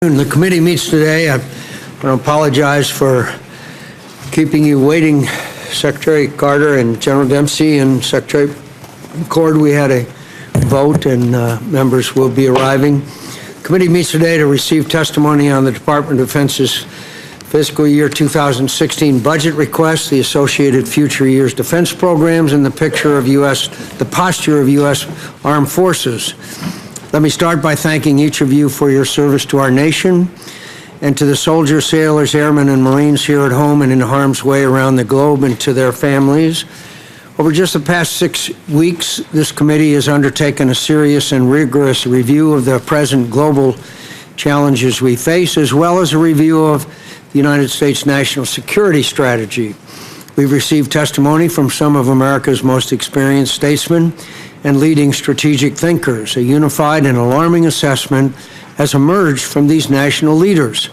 The committee meets today. I want to apologize for keeping you waiting, Secretary Carter and General Dempsey and Secretary McCord. We had a vote and members will be arriving. The committee meets today to receive testimony on the Department of Defense's fiscal year 2016 budget request, the associated future years defense programs, and the posture of U.S. armed forces. Let me start by thanking each of you for your service to our nation and to the soldiers, sailors, airmen, and Marines here at home and in harm's way around the globe, and to their families. Over just the past 6 weeks, this committee has undertaken a serious and rigorous review of the present global challenges we face, as well as a review of the United States national security strategy. We've received testimony from some of America's most experienced statesmen and leading strategic thinkers. A unified and alarming assessment has emerged from these national leaders.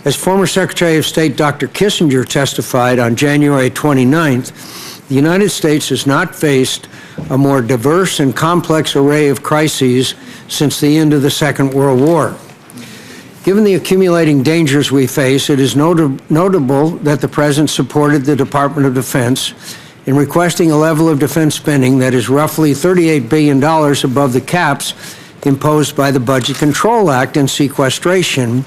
As former Secretary of State Dr. Kissinger testified on January 29th, the United States has not faced a more diverse and complex array of crises since the end of the Second World War. Given the accumulating dangers we face, it is notable that the President supported the Department of Defense in requesting a level of defense spending that is roughly $38 billion above the caps imposed by the Budget Control Act and sequestration,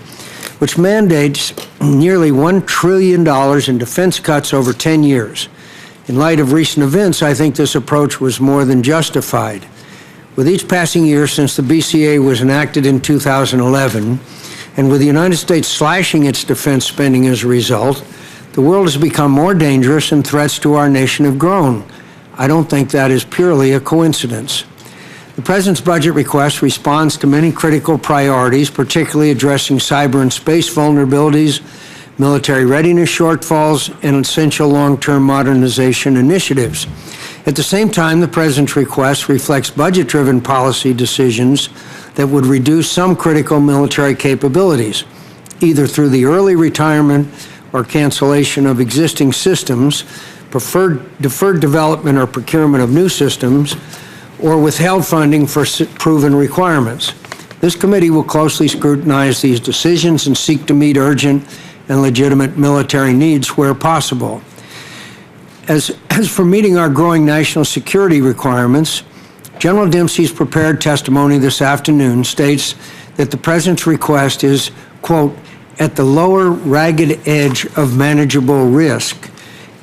which mandates nearly $1 trillion in defense cuts over 10 years. In light of recent events, I think this approach was more than justified. With each passing year since the BCA was enacted in 2011, and with the United States slashing its defense spending as a result, the world has become more dangerous and threats to our nation have grown. I don't think that is purely a coincidence. The President's budget request responds to many critical priorities, particularly addressing cyber and space vulnerabilities, military readiness shortfalls, and essential long-term modernization initiatives. At the same time, the President's request reflects budget-driven policy decisions that would reduce some critical military capabilities, either through the early retirement or cancellation of existing systems, deferred development or procurement of new systems, or withheld funding for proven requirements. This committee will closely scrutinize these decisions and seek to meet urgent and legitimate military needs where possible. As for meeting our growing national security requirements, General Dempsey's prepared testimony this afternoon states that the President's request is, quote, at the lower ragged edge of manageable risk,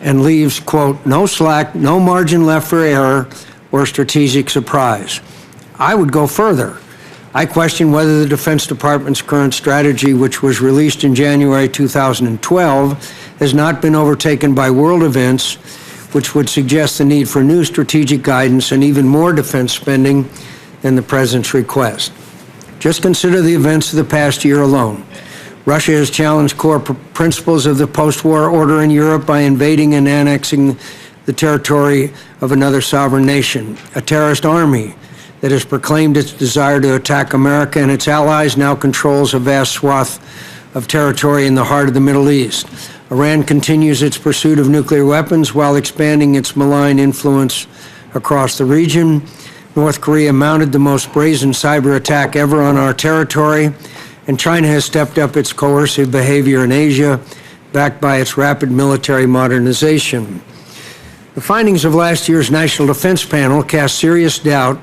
and leaves, quote, no slack, no margin left for error or strategic surprise. I would go further. I question whether the Defense Department's current strategy, which was released in January 2012, has not been overtaken by world events, which would suggest the need for new strategic guidance and even more defense spending than the President's request. Just consider the events of the past year alone. Russia has challenged core principles of the post-war order in Europe by invading and annexing the territory of another sovereign nation. A terrorist army that has proclaimed its desire to attack America and its allies now controls a vast swath of territory in the heart of the Middle East. Iran continues its pursuit of nuclear weapons while expanding its malign influence across the region. North Korea mounted the most brazen cyber attack ever on our territory, and China has stepped up its coercive behavior in Asia, backed by its rapid military modernization. The findings of last year's National Defense Panel cast serious doubt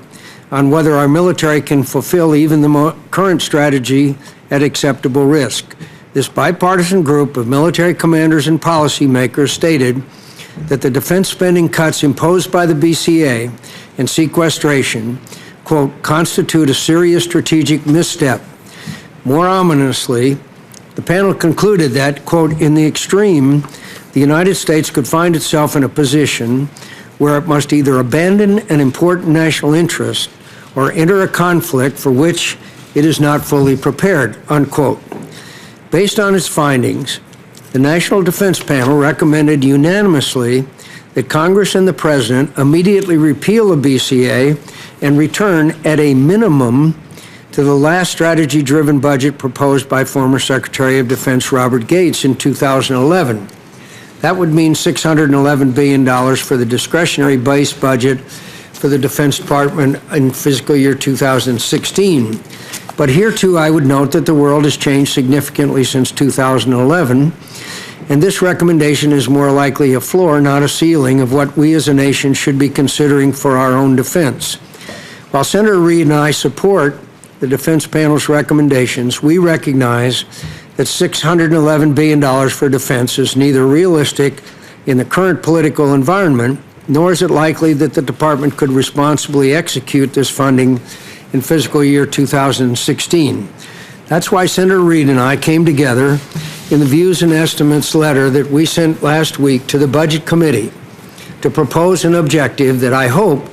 on whether our military can fulfill even the current strategy at acceptable risk. This bipartisan group of military commanders and policymakers stated that the defense spending cuts imposed by the BCA and sequestration, quote, constitute a serious strategic misstep. More ominously, the panel concluded that, quote, in the extreme, the United States could find itself in a position where it must either abandon an important national interest or enter a conflict for which it is not fully prepared, unquote. Based on its findings, the National Defense Panel recommended unanimously that Congress and the President immediately repeal the BCA and return at a minimum to the last strategy-driven budget proposed by former Secretary of Defense Robert Gates in 2011. That would mean $611 billion for the discretionary base budget for the Defense Department in fiscal year 2016. But here, too, I would note that the world has changed significantly since 2011, and this recommendation is more likely a floor, not a ceiling, of what we as a nation should be considering for our own defense. While Senator Reid and I support the defense panel's recommendations, we recognize that $611 billion for defense is neither realistic in the current political environment, nor is it likely that the department could responsibly execute this funding in fiscal year 2016. That's why Senator Reid and I came together in the Views and Estimates letter that we sent last week to the Budget Committee to propose an objective that I hope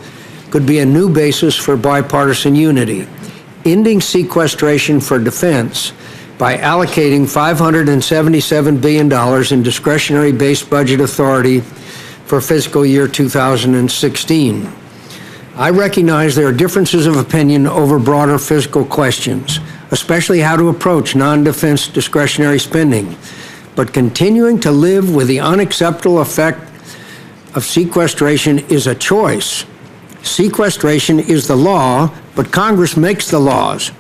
could be a new basis for bipartisan unity: ending sequestration for defense by allocating $577 billion in discretionary base budget authority for fiscal year 2016. I recognize there are differences of opinion over broader fiscal questions, especially how to approach non-defense discretionary spending, but continuing to live with the unacceptable effect of sequestration is a choice. Sequestration is the law, but Congress makes the laws.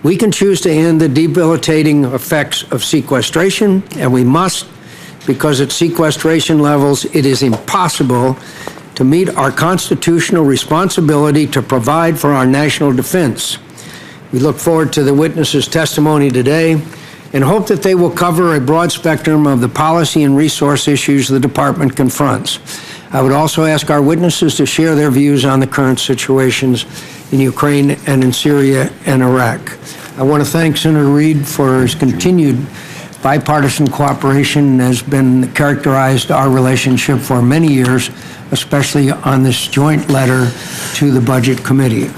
We can choose to end the debilitating effects of sequestration, and we must, because at sequestration levels it is impossible to meet our constitutional responsibility to provide for our national defense. We look forward to the witnesses' testimony today and hope that they will cover a broad spectrum of the policy and resource issues the department confronts. I would also ask our witnesses to share their views on the current situations in Ukraine and in Syria and Iraq. I want to thank Senator Reid for his continued bipartisan cooperation has been characterized our relationship for many years, especially on this joint letter to the Budget Committee.